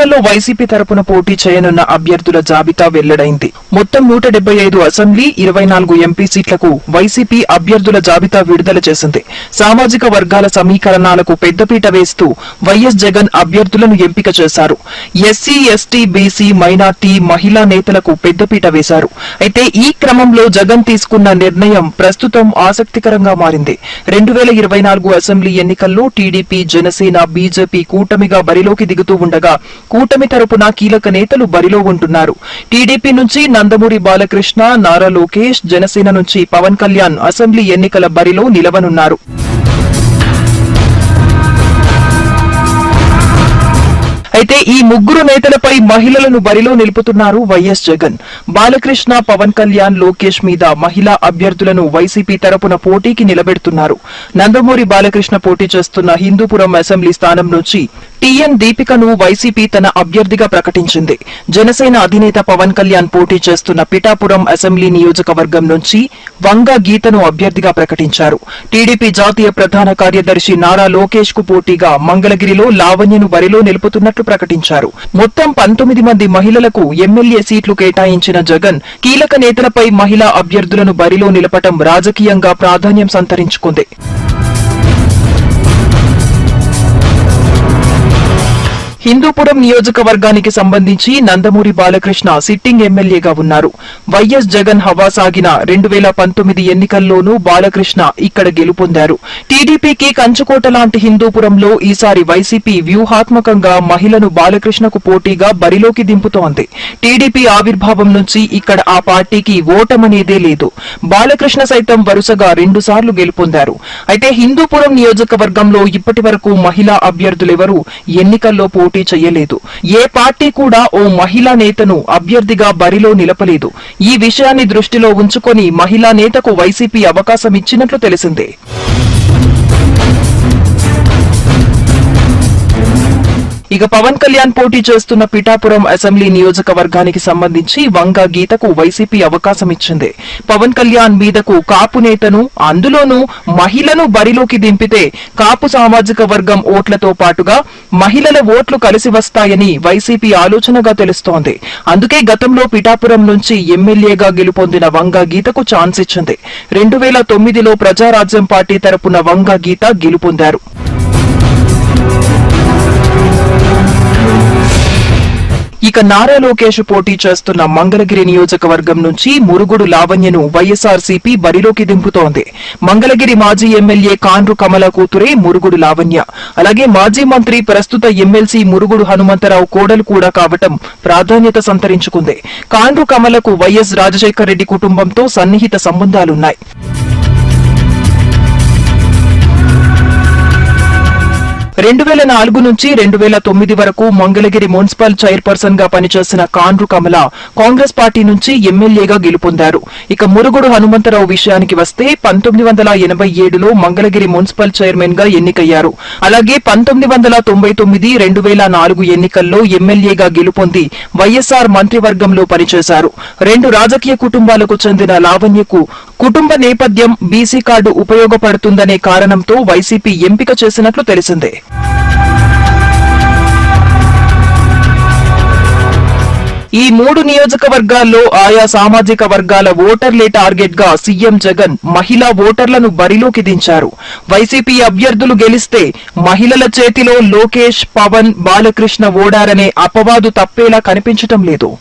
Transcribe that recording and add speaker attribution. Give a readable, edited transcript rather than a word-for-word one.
Speaker 1: ఎన్నికల్లో వైసీపీ తరపున పోటీ చేయనున్న అభ్యర్థుల జాబితా వెల్లడైంది. మొత్తం 175 అసెంబ్లీ, 24 ఎంపీ సీట్లకు వైసీపీ అభ్యర్థుల జాబితా విడుదల చేసింది. సామాజిక వర్గాల సమీకరణాలకు పెద్దపీట వేస్తూ వైఎస్ జగన్ అభ్యర్థులను ఎంపిక చేశారు. ఎస్సీ, ఎస్టీ, బీసీ, మైనార్టీ, మహిళా నేతలకు పెద్దపీట వేశారు. అయితే ఈ క్రమంలో జగన్ తీసుకున్న నిర్ణయం ప్రస్తుతం ఆసక్తికరంగా మారింది. 2024 అసెంబ్లీ ఎన్నికల్లో టీడీపీ, జనసేన, బీజేపీ కూటమిగా బరిలోకి దిగుతూ ఉండగా కూటమి తరపున కీలక నేతలు బరిలో ఉంటున్నారు. టీడీపీ నుంచి నందమూరి బాలకృష్ణ, నారా లోకేష్, జనసేన నుంచి పవన్ కళ్యాణ్ అసెంబ్లీ ఎన్నికల బరిలో నిలవనున్నారు. అయితే ఈ ముగ్గురు నేతలపై మహిళలను బరిలో నిలుపుతున్నారు వైఎస్ జగన్. బాలకృష్ణ, పవన్ కళ్యాణ్, లోకేష్ మీద మహిళా అభ్యర్థులను వైసీపీ తరపున పోటీకి నిలబెడుతున్నారు. నందమూరి బాలకృష్ణ పోటీ చేస్తున్న హిందూపురం అసెంబ్లీ స్థానం నుంచి టీఎన్ దీపికను వైసీపీ తన అభ్యర్థిగా ప్రకటించింది. జనసేన అధినేత పవన్ కళ్యాణ్ పోటీ చేస్తున్న పిఠాపురం అసెంబ్లీ నియోజకవర్గం నుంచి వంగ గీతను అభ్యర్థిగా ప్రకటించారు. టీడీపీ జాతీయ ప్రధాన కార్యదర్శి నారా లోకేష్ కు పోటీగా మంగళగిరిలో లావణ్యను బరిలో నిలుపుతున్నట్లు ప్రకటించారు. మొత్తం 19 మంది మహిళలకు ఎమ్మెల్యే సీట్లు కేటాయించిన జగన్ కీలక నేతలపై మహిళా అభ్యర్థులను బరిలో నిలపటం రాజకీయంగా ప్రాధాన్యం సంతరించుకుంది. హిందూపురం నియోజకవర్గానికి సంబంధించి నందమూరి బాలకృష్ణ సిట్టింగ్ ఎమ్మెల్యేగా ఉన్నారు. వైఎస్ జగన్ హవా సాగిన 2019 ఎన్నికల్లోనూ బాలకృష్ణ ఇక్కడ గెలుపొందారు. టీడీపీకి కంచుకోట లాంటి హిందూపురంలో ఈసారి వైసీపీ వ్యూహాత్మకంగా మహిళను బాలకృష్ణకు పోటీగా బరిలోకి దింపుతోంది. టీడీపీ ఆవిర్భావం నుంచి ఇక్కడ ఆ పార్టీకి ఓటమనేదే లేదు. బాలకృష్ణ సైతం వరుసగా 2 సార్లు గెలుపొందారు. అయితే హిందూపురం నియోజకవర్గంలో ఇప్పటి వరకు మహిళా అభ్యర్థులెవరూ ఎన్నికల్లో పోటీ చేయలేదు. ఏ పార్టీ కూడా ఓ మహిళా నేతను అభ్యర్థిగా బరిలో నిలపలేదు. ఈ విషయాన్ని దృష్టిలో ఉంచుకొని మహిళా నేతకు వైసీపీ అవకాశం ఇచ్చినట్లు తెలిసిందే. ఇక పవన్ కళ్యాణ్ పోటీ చేస్తున్న పిఠాపురం అసెంబ్లీ నియోజకవర్గానికి సంబంధించి వంగ గీతకు వైసీపీ అవకాశం ఇచ్చింది. పవన్ కళ్యాణ్ మీదకు కాపు నేతను, అందులోనూ మహిళను బరిలోకి దింపితే కాపు సామాజిక వర్గం ఓట్లతో పాటుగా మహిళల ఓట్లు కలిసి వస్తాయని వైసీపీ ఆలోచనగా తెలుస్తోంది. అందుకే గతంలో పిఠాపురం నుంచి ఎమ్మెల్యేగా గెలుపొందిన వంగ గీతకు ఛాన్స్ ఇచ్చింది. 2009లో ప్రజారాజ్యం పార్టీ తరపున వంగ గీత గెలుపొందారు. ఇక నారా లోకేష్ పోటీ చేస్తున్న మంగళగిరి నియోజకవర్గం నుంచి మురుగుడు లావణ్యను వైఎస్ఆర్సీపీ బరిలోకి దింపుతోంది. మంగళగిరి మాజీ ఎమ్మెల్యే కాండ్రు కమల కూతురే మురుగుడు లావణ్య. అలాగే మాజీ మంత్రి, ప్రస్తుత ఎమ్మెల్సీ మురుగుడు హనుమంతరావు కోడలు కూడా కావటం ప్రాధాన్యత సంతరించుకుంది. కాండ్రు కమలకు వైఎస్ రాజశేఖర రెడ్డి కుటుంబంతో సన్నిహిత సంబంధాలున్నాయి. 2004 నుంచి 2009 వరకు మంగళగిరి మున్సిపల్ చైర్పర్సన్ గా పనిచేసిన కాండ్రు కమల కాంగ్రెస్ పార్టీ నుంచి ఎమ్మెల్యేగా గెలుపొందారు. ఇక మురుగుడు హనుమంతరావు విషయానికి వస్తే 1987లో మంగళగిరి మున్సిపల్ చైర్మన్ గా ఎన్నికయ్యారు. అలాగే 1999, 2004 ఎన్నికల్లో ఎమ్మెల్యేగా గెలుపొంది వైఎస్ఆర్ మంత్రివర్గంలో పనిచేశారు. 2 రాజకీయ కుటుంబాలకు చెందిన లావణ్యకు కుటుంబ నేపథ్యం, బీసీ కార్డు ఉపయోగపడుతుందనే కారణంతో వైసీపీ ఎంపిక చేసినట్లు తెలిసిందే. ఈ 3 నియోజకవర్గాల్లో ఆయా సామాజిక వర్గాల ఓటర్లే టార్గెట్ గా సీఎం జగన్ మహిళా ఓటర్లను బరిలోకి దించారు. వైసీపీ అభ్యర్థులు గెలిస్తే మహిళల చేతిలో లోకేష్, పవన్, బాలకృష్ణ ఓడారనే అపవాదు తప్పేలా కనిపించటం లేదు.